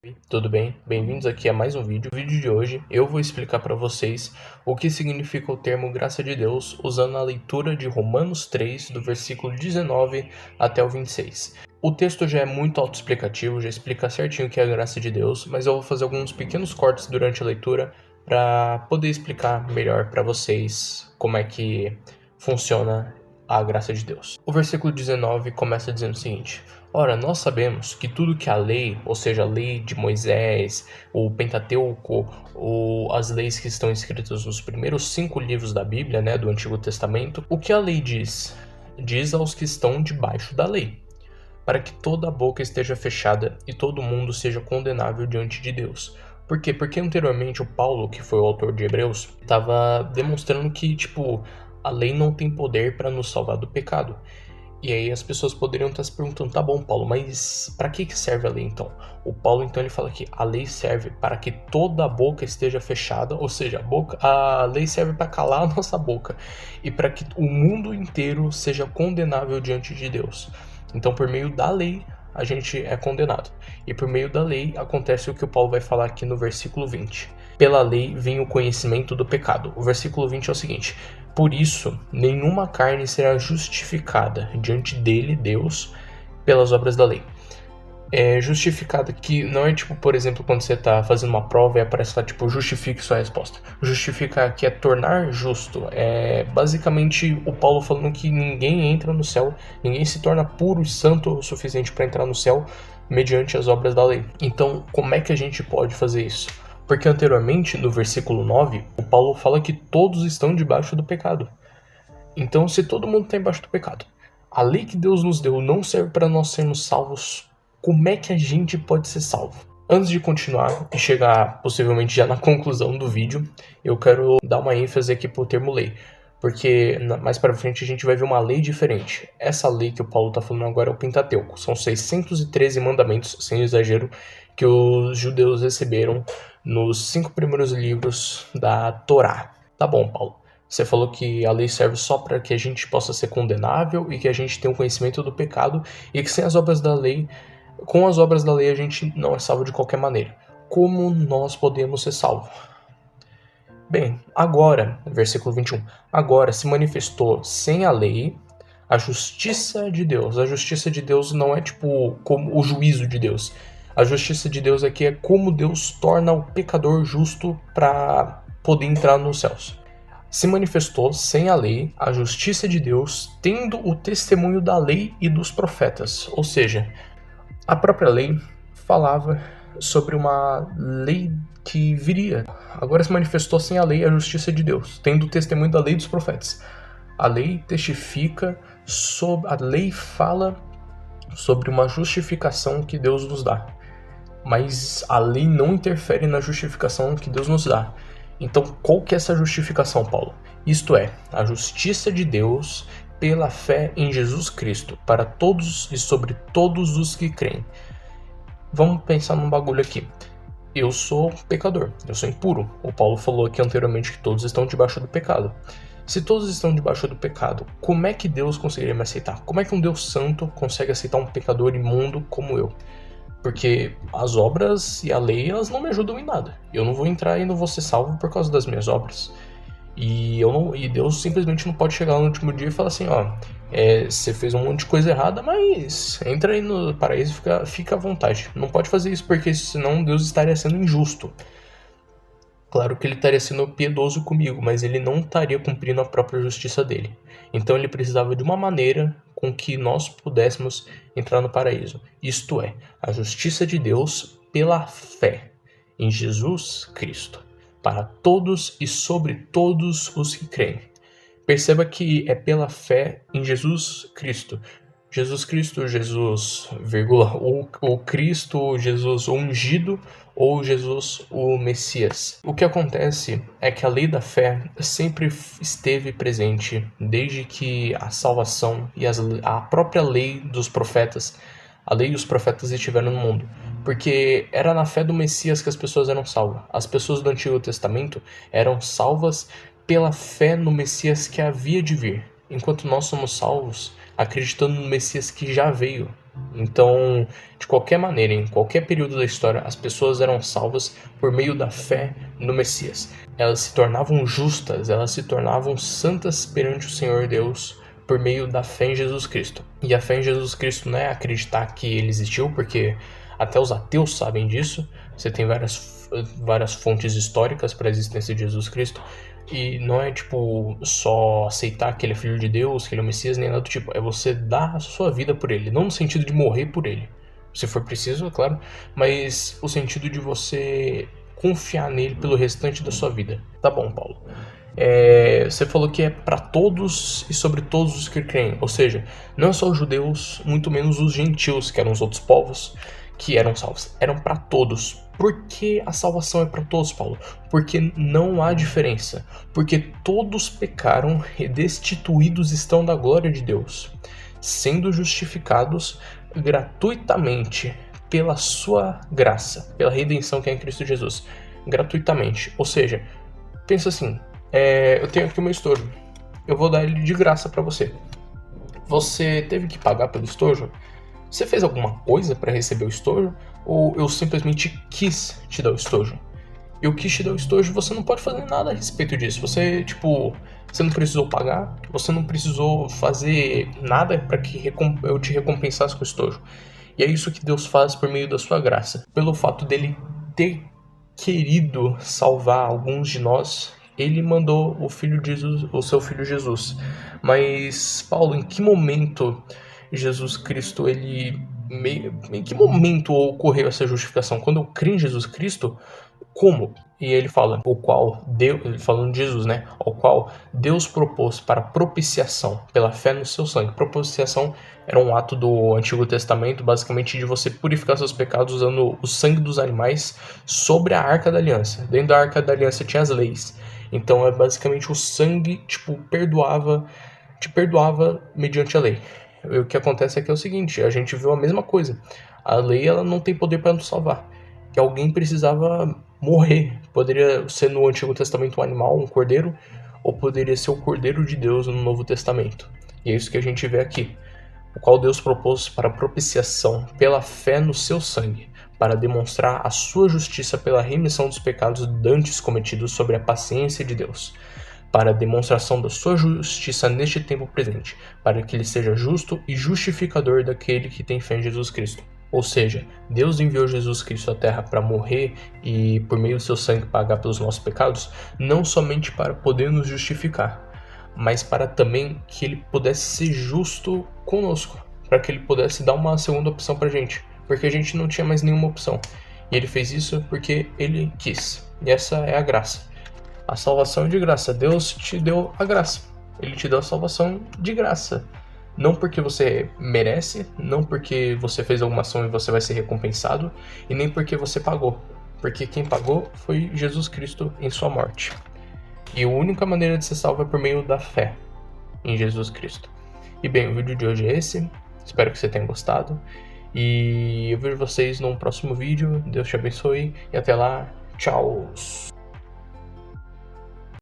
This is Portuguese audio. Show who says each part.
Speaker 1: Oi, tudo bem? Bem-vindos aqui a mais um vídeo. No vídeo de hoje eu vou explicar para vocês o que significa o termo graça de Deus usando a leitura de Romanos 3, do versículo 19 até o 26. O texto já é muito autoexplicativo, já explica certinho o que é a graça de Deus, mas eu vou fazer alguns pequenos cortes durante a leitura para poder explicar melhor para vocês como é que funciona a graça de Deus. O versículo 19 começa dizendo o seguinte: ora, nós sabemos que tudo que a lei, ou seja, a lei de Moisés, o Pentateuco, ou as leis que estão escritas nos primeiros 5 livros da Bíblia, do Antigo Testamento, o que a lei diz? Diz aos que estão debaixo da lei, para que toda a boca esteja fechada e todo mundo seja condenável diante de Deus. Por quê? Porque anteriormente o Paulo, que foi o autor de Hebreus, estava demonstrando que, a lei não tem poder para nos salvar do pecado. E aí as pessoas poderiam estar se perguntando, tá bom, Paulo, mas para que serve a lei então? O Paulo então ele fala que a lei serve para que toda a boca esteja fechada, ou seja, a lei serve para calar a nossa boca e para que o mundo inteiro seja condenável diante de Deus. Então, por meio da lei, a gente é condenado. E por meio da lei acontece o que o Paulo vai falar aqui no versículo 20. Pela lei vem o conhecimento do pecado. O versículo 20 é o seguinte: por isso, nenhuma carne será justificada diante dele, Deus, pelas obras da lei. É justificada que não é por exemplo, quando você está fazendo uma prova e aparece lá, justifique sua resposta. Justificar que é tornar justo. É basicamente o Paulo falando que ninguém entra no céu, ninguém se torna puro e santo o suficiente para entrar no céu mediante as obras da lei. Então, como é que a gente pode fazer isso? Porque anteriormente, no versículo 9, o Paulo fala que todos estão debaixo do pecado. Então, se todo mundo está embaixo do pecado, a lei que Deus nos deu não serve para nós sermos salvos, como é que a gente pode ser salvo? Antes de continuar e chegar possivelmente já na conclusão do vídeo, eu quero dar uma ênfase aqui pro termo lei, porque mais para frente a gente vai ver uma lei diferente. Essa lei que o Paulo está falando agora é o Pentateuco, são 613 mandamentos, sem exagero, que os judeus receberam nos 5 primeiros livros da Torá. Tá bom, Paulo. Você falou que a lei serve só para que a gente possa ser condenável e que a gente tenha um conhecimento do pecado e que sem as obras da lei, com as obras da lei a gente não é salvo de qualquer maneira. Como nós podemos ser salvos? Bem, agora, versículo 21, agora se manifestou sem a lei a justiça de Deus. A justiça de Deus não é como o juízo de Deus. A justiça de Deus aqui é como Deus torna o pecador justo para poder entrar nos céus. Se manifestou sem a lei a justiça de Deus, tendo o testemunho da lei e dos profetas. Ou seja, a própria lei falava sobre uma lei que viria. Agora se manifestou sem a lei a justiça de Deus, tendo o testemunho da lei e dos profetas. A lei testifica, a lei fala sobre uma justificação que Deus nos dá. Mas a lei não interfere na justificação que Deus nos dá. Então, qual que é essa justificação, Paulo? Isto é, a justiça de Deus pela fé em Jesus Cristo, para todos e sobre todos os que creem. Vamos pensar num bagulho aqui. Eu sou pecador, eu sou impuro. O Paulo falou aqui anteriormente que todos estão debaixo do pecado. Se todos estão debaixo do pecado, como é que Deus conseguiria me aceitar? Como é que um Deus santo consegue aceitar um pecador imundo como eu? Porque as obras e a lei, elas não me ajudam em nada. Eu não vou entrar e não vou ser salvo por causa das minhas obras. E Deus simplesmente não pode chegar no último dia e falar assim, você fez um monte de coisa errada, mas entra aí no paraíso e fica à vontade. Não pode fazer isso, porque senão Deus estaria sendo injusto. Claro que ele estaria sendo piedoso comigo, mas ele não estaria cumprindo a própria justiça dele. Então ele precisava de uma maneira com que nós pudéssemos entrar no paraíso. Isto é, a justiça de Deus pela fé em Jesus Cristo, para todos e sobre todos os que creem. Perceba que é pela fé em Jesus Cristo. Jesus Cristo, Jesus, vírgula, o Cristo, Jesus ungido ou Jesus o Messias. O que acontece é que a lei da fé sempre esteve presente desde que a salvação e a própria lei dos profetas, a lei e os profetas estiveram no mundo. Porque era na fé do Messias que as pessoas eram salvas. As pessoas do Antigo Testamento eram salvas pela fé no Messias que havia de vir, enquanto nós somos salvos acreditando no Messias que já veio. Então, de qualquer maneira, em qualquer período da história, as pessoas eram salvas por meio da fé no Messias. Elas se tornavam justas, elas se tornavam santas perante o Senhor Deus por meio da fé em Jesus Cristo. E a fé em Jesus Cristo não é acreditar que ele existiu, porque até os ateus sabem disso. Você tem várias fontes históricas para a existência de Jesus Cristo. E não é, só aceitar que ele é filho de Deus, que ele é o Messias, nem nada do tipo. É você dar a sua vida por ele. Não no sentido de morrer por ele, se for preciso, é claro. Mas o sentido de você confiar nele pelo restante da sua vida. Tá bom, Paulo. Você falou que é para todos e sobre todos os que creem. Ou seja, não é só os judeus, muito menos os gentios, que eram os outros povos, que eram salvos. Eram para todos. Por que a salvação é para todos, Paulo? Porque não há diferença. Porque todos pecaram e destituídos estão da glória de Deus, sendo justificados gratuitamente pela sua graça, pela redenção que é em Cristo Jesus. Gratuitamente. Ou seja, pensa assim, eu tenho aqui o meu estojo. Eu vou dar ele de graça para você. Você teve que pagar pelo estojo? Você fez alguma coisa para receber o estojo? Ou eu simplesmente quis te dar o estojo? Eu quis te dar o estojo, você não pode fazer nada a respeito disso. Você não precisou pagar, você não precisou fazer nada para que eu te recompensasse com o estojo. E é isso que Deus faz por meio da sua graça. Pelo fato dele ter querido salvar alguns de nós, ele mandou o seu filho Jesus. Mas, Paulo, em que momento Jesus Cristo, em que momento ocorreu essa justificação? Quando eu criei em Jesus Cristo, como? E ele fala, falando de Jesus, né? O qual Deus propôs para propiciação, pela fé no seu sangue. Propiciação era um ato do Antigo Testamento, basicamente de você purificar seus pecados usando o sangue dos animais sobre a Arca da Aliança. Dentro da Arca da Aliança tinha as leis. Então é basicamente o sangue, te perdoava mediante a lei. O que acontece é que é o seguinte, a gente viu a mesma coisa. A lei, ela não tem poder para nos salvar. Que alguém precisava morrer. Poderia ser no Antigo Testamento um animal, um cordeiro, ou poderia ser o Cordeiro de Deus no Novo Testamento. E é isso que a gente vê aqui. O qual Deus propôs para propiciação pela fé no seu sangue, para demonstrar a sua justiça pela remissão dos pecados dantes cometidos sobre a paciência de Deus, para a demonstração da sua justiça neste tempo presente, para que ele seja justo e justificador daquele que tem fé em Jesus Cristo. Ou seja, Deus enviou Jesus Cristo à Terra para morrer e, por meio do seu sangue, pagar pelos nossos pecados, não somente para poder nos justificar, mas para também que ele pudesse ser justo conosco, para que ele pudesse dar uma segunda opção para a gente, porque a gente não tinha mais nenhuma opção. E ele fez isso porque ele quis. E essa é a graça. A salvação é de graça. Deus te deu a graça. Ele te deu a salvação de graça. Não porque você merece, não porque você fez alguma ação e você vai ser recompensado, e nem porque você pagou. Porque quem pagou foi Jesus Cristo em sua morte. E a única maneira de ser salvo é por meio da fé em Jesus Cristo. E bem, o vídeo de hoje é esse. Espero que você tenha gostado. E eu vejo vocês num próximo vídeo. Deus te abençoe. E até lá, tchau!